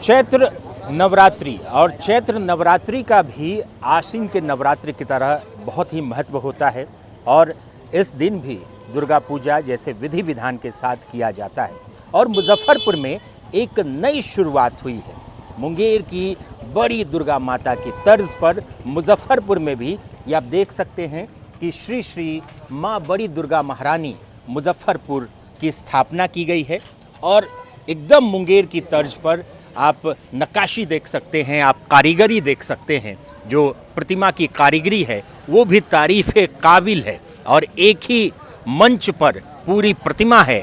चैत्र नवरात्रि और चैत्र नवरात्रि का भी आश्विन के नवरात्रि की तरह बहुत ही महत्व होता है और इस दिन भी दुर्गा पूजा जैसे विधि विधान के साथ किया जाता है। और मुजफ्फरपुर में एक नई शुरुआत हुई है। मुंगेर की बड़ी दुर्गा माता की तर्ज पर मुजफ्फरपुर में भी ये आप देख सकते हैं कि श्री श्री माँ बड़ी दुर्गा महारानी मुजफ्फरपुर की स्थापना की गई है। और एकदम मुंगेर की तर्ज पर आप नक्काशी देख सकते हैं, आप कारीगरी देख सकते हैं। जो प्रतिमा की कारीगरी है वो भी तारीफ़े काबिल है। और एक ही मंच पर पूरी प्रतिमा है,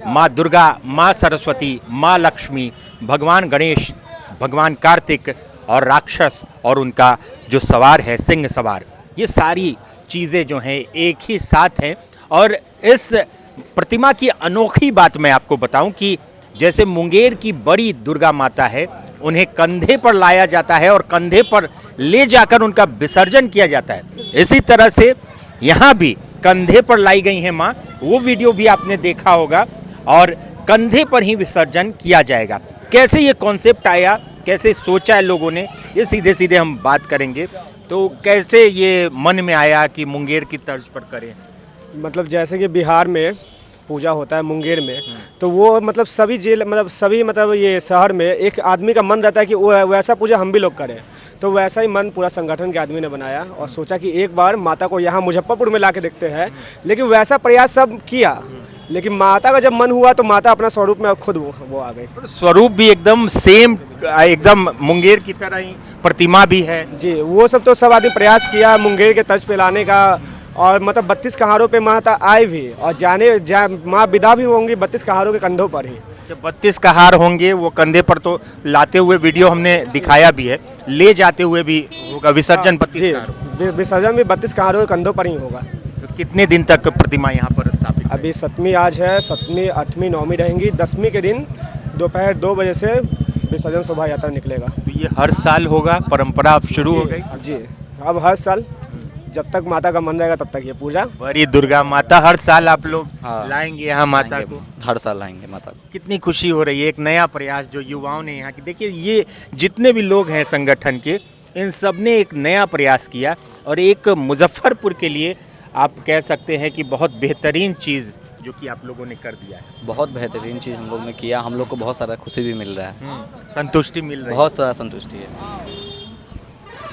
माँ दुर्गा, माँ सरस्वती, माँ लक्ष्मी, भगवान गणेश, भगवान कार्तिक और राक्षस और उनका जो सवार है सिंह सवार, ये सारी चीज़ें जो हैं एक ही साथ हैं। और इस प्रतिमा की अनोखी बात मैं आपको बताऊं कि जैसे मुंगेर की बड़ी दुर्गा माता है, उन्हें कंधे पर लाया जाता है और कंधे पर ले जाकर उनका विसर्जन किया जाता है। इसी तरह से यहाँ भी कंधे पर लाई गई हैं माँ, वो वीडियो भी आपने देखा होगा और कंधे पर ही विसर्जन किया जाएगा। कैसे ये कॉन्सेप्ट आया, कैसे सोचा है लोगों ने, ये सीधे सीधे हम बात करेंगे। तो कैसे ये मन में आया कि मुंगेर की तर्ज पर करें? मतलब जैसे कि बिहार में पूजा होता है मुंगेर में, तो वो मतलब सभी जेल मतलब ये शहर में एक आदमी का मन रहता है कि वो वैसा पूजा हम भी लोग करें। तो वैसा ही मन पूरा संगठन के आदमी ने बनाया और सोचा कि एक बार माता को यहाँ मुजफ्फरपुर में ला के देखते हैं। लेकिन वैसा प्रयास सब किया, लेकिन माता का जब मन हुआ तो माता अपना स्वरूप में खुद वो आ गई। स्वरूप भी एकदम सेम, एकदम मुंगेर की तरह ही प्रतिमा भी है जी। वो सब तो सब आदमी प्रयास किया मुंगेर के तर्ज पे लाने का। और मतलब 32 कहारों पे माता आए भी और माँ विदा भी होंगी 32 कहारों के कंधों पर ही। जब 32 कहार होंगे वो कंधे पर, तो लाते हुए वीडियो हमने दिखाया भी है, ले जाते हुए भी होगा विसर्जन 32 कहारों। विसर्जन भी 32 कहारों के कंधों पर ही होगा। तो कितने दिन तक प्रतिमा यहाँ पर स्थापित? अभी 7वीं आज है, 7वीं 8वीं 9वीं रहेंगी। 10वीं के दिन दोपहर 2 बजे से विसर्जन शोभा यात्रा निकलेगा। तो ये हर साल होगा, परंपरा अब शुरू हो गई जी। अब हर साल जब तक माता का मन रहेगा तब तक ये पूजा। बड़ी दुर्गा माता हर साल आप लोग लाएंगे यहाँ माता को? हर साल लाएंगे माता को। कितनी खुशी हो रही है, एक नया प्रयास जो युवाओं ने यहाँ की। देखिए ये जितने भी लोग हैं संगठन के, इन सब ने एक नया प्रयास किया और एक मुजफ्फरपुर के लिए आप कह सकते हैं कि बहुत बेहतरीन चीज़ जो कि आप लोगों ने कर दिया है। बहुत बेहतरीन चीज़ हम लोग ने किया, हम लोग को बहुत सारा खुशी भी मिल रहा है, संतुष्टि मिल रही है। बहुत सारा संतुष्टि है,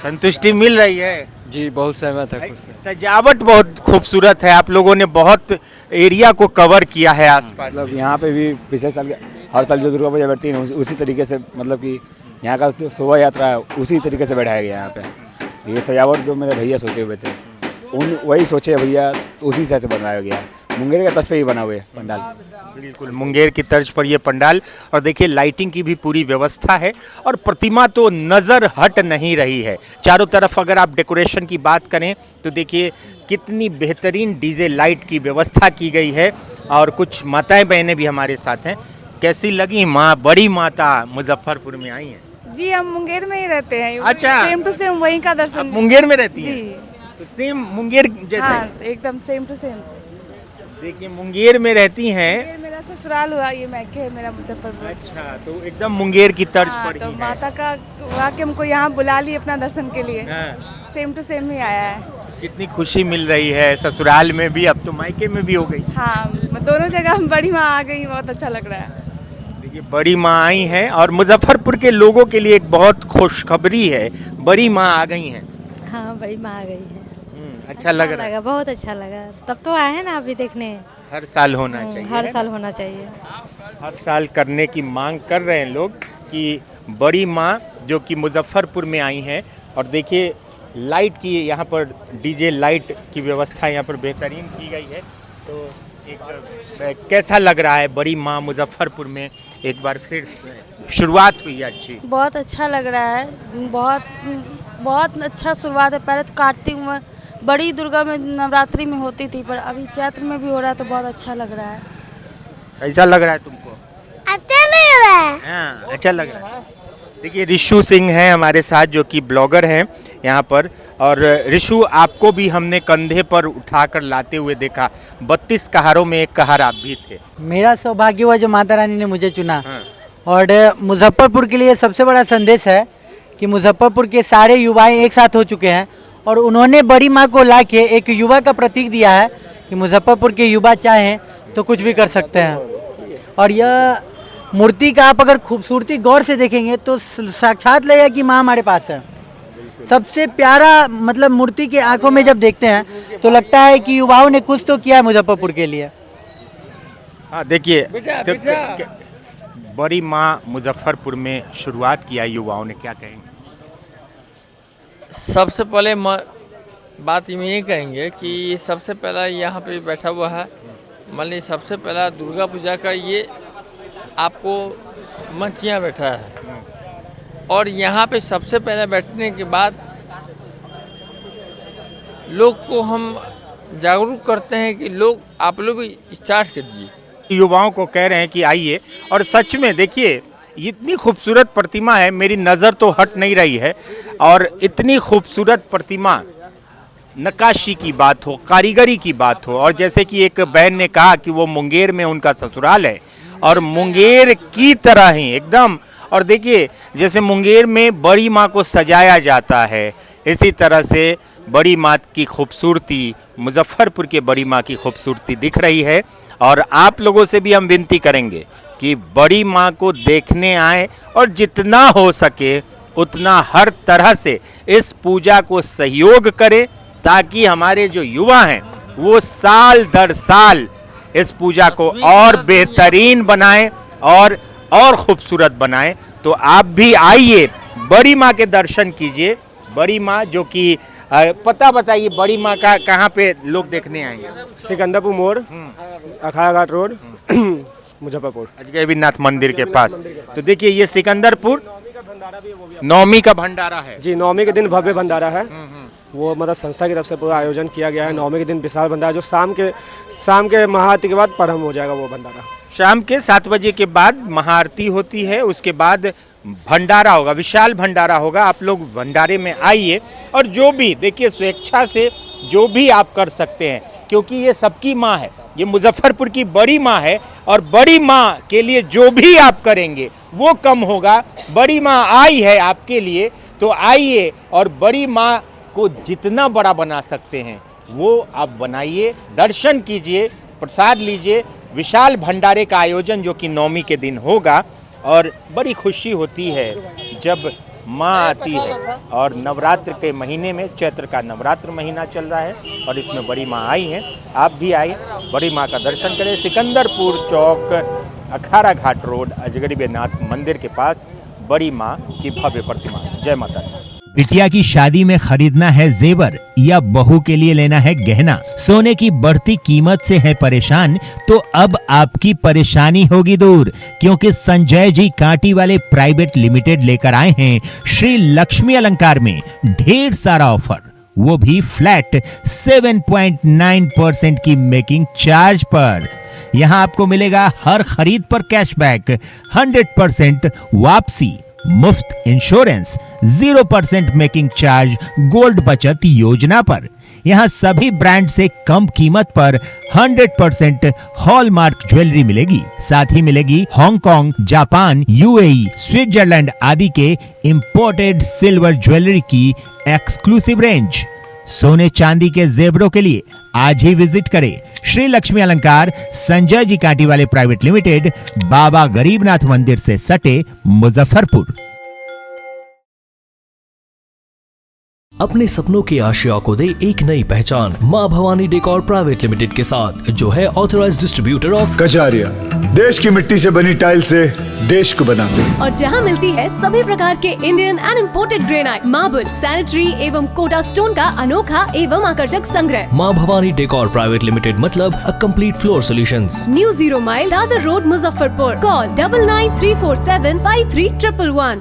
संतुष्टि मिल रही है जी। बहुत सहमत है, खुश है। सजावट बहुत खूबसूरत है, आप लोगों ने बहुत एरिया को कवर किया है आसपास। मतलब यहाँ पे भी पिछले साल के हर साल जो दुर्गा पूजा बैठती है उसी तरीके से, मतलब कि यहाँ का जो शोभा यात्रा है उसी तरीके से बैठाया गया यहाँ पे। ये सजावट जो मेरे भैया सोचे हुए थे, वही सोचे भैया, उसी से बनाया गया। मुंगेर के तर्ज पे ही बना हुआ है पंडाल। बिल्कुल मुंगेर की तर्ज पर ये पंडाल। और देखिए लाइटिंग की भी पूरी व्यवस्था है और प्रतिमा तो नज़र हट नहीं रही है। चारों तरफ अगर आप डेकोरेशन की बात करें तो देखिए कितनी बेहतरीन डीजे लाइट की व्यवस्था की गई है। और कुछ माताएं बहनें भी हमारे साथ हैं। कैसी लगी माँ बड़ी माता मुजफ्फरपुर में आई हैं? जी हम मुंगेर में ही रहते हैं। अच्छा, सेम टू सेम वहीं का दर्शन। मुंगेर में रहती हैं? जी। तो सेम मुंगेर जैसे? हाँ, एकदम सेम टू सेम। देखिए मुंगेर में रहती हैं। मेरा ससुराल हुआ, ये मैके है मेरा मुजफ्फरपुर। अच्छा, तो एकदम मुंगेर की तर्ज पर तो ही है। माता का हुआ कि हमको यहाँ बुला ली अपना दर्शन के लिए। हाँ। सेम टू सेम ही आया है। कितनी खुशी मिल रही है, ससुराल में भी, अब तो मायके में भी हो गई। हाँ, दोनों जगह बड़ी माँ आ गई, बहुत अच्छा लग रहा है। देखिए बड़ी माँ आई हैं और मुजफ्फरपुर के लोगों के लिए एक बहुत खुशखबरी है, बड़ी माँ आ गई हैं। हाँ, बड़ी माँ आ गई है। अच्छा लग रहा है? बहुत अच्छा लगा। तब तो आए हैं ना अभी देखने। हर साल होना चाहिए। हर साल होना चाहिए। हर साल करने की मांग कर रहे हैं लोग कि बड़ी माँ जो कि मुजफ्फरपुर में आई हैं। और देखिए लाइट की यहाँ पर डीजे लाइट की व्यवस्था यहाँ पर बेहतरीन की गई है। तो एक कैसा लग रहा है बड़ी माँ मुजफ्फरपुर में एक बार फिर शुरुआत हुई है अच्छी? बहुत अच्छा लग रहा है, बहुत अच्छा शुरुआत है। पहले तो कार्तिक में बड़ी दुर्गा में नवरात्रि में होती थी, पर अभी चैत्र में भी हो रहा है तो बहुत अच्छा लग रहा है। कैसा लग रहा है तुमको? अच्छा लग रहा है। हाँ, अच्छा लग रहा है। देखिए रिशु सिंह हैं हमारे साथ जो कि ब्लॉगर हैं यहाँ पर। और रिशु, आपको भी हमने कंधे पर उठाकर लाते हुए देखा। 32 कहारों में एक कहार आप भी थे। मेरा सौभाग्य हुआ जो माता रानी ने मुझे चुना। हाँ। और मुजफ्फरपुर के लिए सबसे बड़ा संदेश है कि मुजफ्फरपुर के सारे युवाएं एक साथ हो चुके हैं और उन्होंने बड़ी माँ को लाके एक युवा का प्रतीक दिया है कि मुजफ्फरपुर के युवा चाहें तो कुछ भी कर सकते हैं। और यह मूर्ति का आप अगर खूबसूरती गौर से देखेंगे तो साक्षात लगेगा कि माँ हमारे पास है। सबसे प्यारा मतलब मूर्ति के आंखों में जब देखते हैं तो लगता है कि युवाओं ने कुछ तो किया है मुजफ्फरपुर के लिए। हाँ देखिए, तो बड़ी माँ मुजफ्फरपुर में शुरुआत किया युवाओं ने, क्या कहेंगे? सबसे पहले बात ये कहेंगे कि सबसे पहला यहाँ पे बैठा हुआ है, मान लीजिए सबसे पहला दुर्गा पूजा का ये आपको मंचियाँ बैठा है और यहाँ पे सबसे पहले बैठने के बाद लोग को हम जागरूक करते हैं कि लोग आप लोग भी स्टार्ट कीजिए। युवाओं को कह रहे हैं कि आइए, और सच में देखिए इतनी खूबसूरत प्रतिमा है, मेरी नज़र तो हट नहीं रही है। और इतनी खूबसूरत प्रतिमा, नक्काशी की बात हो, कारीगरी की बात हो, और जैसे कि एक बहन ने कहा कि वो मुंगेर में उनका ससुराल है और मुंगेर की तरह ही एकदम, और देखिए जैसे मुंगेर में बड़ी माँ को सजाया जाता है इसी तरह से बड़ी माँ की खूबसूरती, मुजफ्फरपुर के बड़ी माँ की खूबसूरती दिख रही है। और आप लोगों से भी हम विनती करेंगे कि बड़ी माँ को देखने आए और जितना हो सके उतना हर तरह से इस पूजा को सहयोग करें ताकि हमारे जो युवा हैं वो साल दर साल इस पूजा को और बेहतरीन बनाएं और खूबसूरत बनाएं। तो आप भी आइए, बड़ी माँ के दर्शन कीजिए। बड़ी माँ जो कि पता बताइए, बड़ी माँ का कहाँ पे लोग देखने आएंगे? सिकंदरपुर मोड़, अखाड़ा घाट रोड, मुजफ्फरपुर, अजगैबीनाथ मंदिर के पास। तो देखिए ये सिकंदरपुर नवमी का भंडारा है जी। नवमी के दिन भव्य भंडारा है, वो मतलब संस्था की तरफ से पूरा आयोजन किया गया है। नवमी के दिन विशाल भंडारा जो शाम के महाआरती के बाद प्रारंभ हो जाएगा। वो भंडारा शाम के 7 बजे के बाद महाआरती होती है, उसके बाद भंडारा होगा, विशाल भंडारा होगा। आप लोग भंडारे में आइए और जो भी देखिए स्वेच्छा से जो भी आप कर सकते हैं, क्योंकि ये सबकी माँ है, ये मुजफ्फरपुर की बड़ी माँ है और बड़ी माँ के लिए जो भी आप करेंगे वो कम होगा। बड़ी माँ आई है आपके लिए, तो आइए और बड़ी माँ को जितना बड़ा बना सकते हैं वो आप बनाइए, दर्शन कीजिए, प्रसाद लीजिए। विशाल भंडारे का आयोजन जो कि नवमी के दिन होगा और बड़ी खुशी होती है जब माँ आती है। और नवरात्र के महीने में, चैत्र का नवरात्र महीना चल रहा है और इसमें बड़ी माँ आई हैं। आप भी आइए, बड़ी माँ का दर्शन करें। सिकंदरपुर चौक, अखाड़ा घाट रोड, अजगैबीनाथ मंदिर के पास बड़ी माँ की भव्य प्रतिमा। जय माता दी। बिटिया की शादी में खरीदना है जेवर या बहू के लिए लेना है गहना, सोने की बढ़ती कीमत से है परेशान, तो अब आपकी परेशानी होगी दूर, क्योंकि संजय जी कांटी वाले प्राइवेट लिमिटेड लेकर आए हैं श्री लक्ष्मी अलंकार में ढेर सारा ऑफर, वो भी फ्लैट 7.9% की मेकिंग चार्ज पर। यहाँ आपको मिलेगा हर खरीद पर कैशबैक, 100% वापसी, मुफ्त इंश्योरेंस, 0% मेकिंग चार्ज गोल्ड बचत योजना पर। यहाँ सभी ब्रांड से कम कीमत पर 100% हॉलमार्क ज्वेलरी मिलेगी। साथ ही मिलेगी हांगकांग, जापान, यूएई, स्विट्जरलैंड आदि के इंपोर्टेड सिल्वर ज्वेलरी की एक्सक्लूसिव रेंज। सोने चांदी के जेवरों के लिए आज ही विजिट करें श्री लक्ष्मी अलंकार, संजय जी कांटी वाले प्राइवेट लिमिटेड, बाबा गरीबनाथ मंदिर से सटे, मुजफ्फरपुर। अपने सपनों की आशिया को दे एक नई पहचान माँ भवानी डेकोर प्राइवेट लिमिटेड के साथ, जो है ऑथराइज्ड डिस्ट्रीब्यूटर ऑफ कजारिया। देश की मिट्टी से बनी टाइल से देश को बनाते हैं और जहां मिलती है सभी प्रकार के Indian and imported granite, marble, sanitary एवं कोटा स्टोन का अनोखा एवं आकर्षक संग्रह। माँ भवानी डेकोर प्राइवेट लिमिटेड मतलब a complete floor solutions. New 0 mile Dadar road, Muzaffarpur. Call 9934753111।